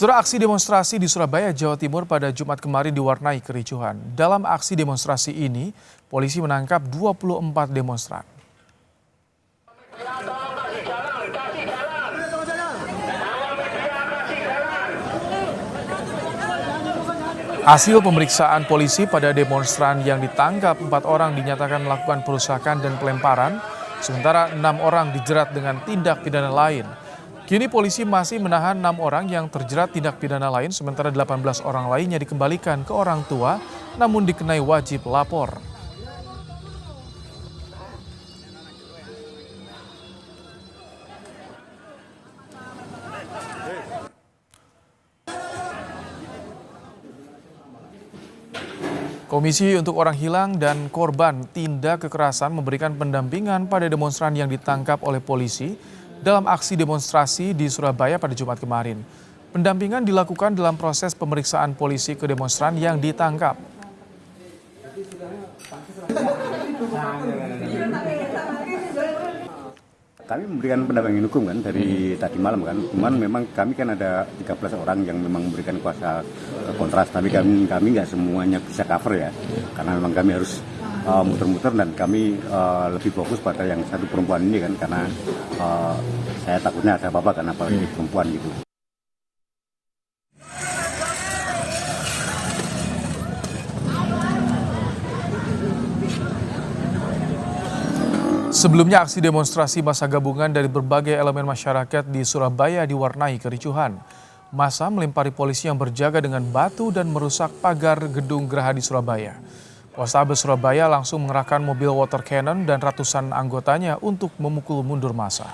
Saudara, aksi demonstrasi di Surabaya, Jawa Timur pada Jumat kemarin diwarnai kericuhan. Dalam aksi demonstrasi ini, polisi menangkap 24 demonstran. Hasil pemeriksaan polisi pada demonstran yang ditangkap, 4 orang dinyatakan melakukan perusakan dan pelemparan, sementara 6 orang dijerat dengan tindak pidana lain. Kini polisi masih menahan 6 orang yang terjerat tindak pidana lain, sementara 18 orang lainnya dikembalikan ke orang tua, namun dikenai wajib lapor. Komisi untuk Orang Hilang dan Korban Tindak Kekerasan memberikan pendampingan pada demonstran yang ditangkap oleh polisi dalam aksi demonstrasi di Surabaya pada Jumat kemarin. Pendampingan dilakukan dalam proses pemeriksaan polisi ke demonstran yang ditangkap. Kami memberikan pendampingan hukum kan dari tadi malam kan, cuman memang kami kan ada 13 orang yang memang memberikan kuasa kontras, tapi kami nggak semuanya bisa cover ya, karena memang kami harus muter-muter dan kami lebih fokus pada yang satu perempuan ini kan, karena saya takutnya ada apa-apa karena apalagi perempuan gitu. Sebelumnya, aksi demonstrasi massa gabungan dari berbagai elemen masyarakat di Surabaya diwarnai kericuhan. Massa melempari polisi yang berjaga dengan batu dan merusak pagar gedung Geraha di Surabaya. Polrestabes Surabaya langsung mengerahkan mobil water cannon dan ratusan anggotanya untuk memukul mundur massa.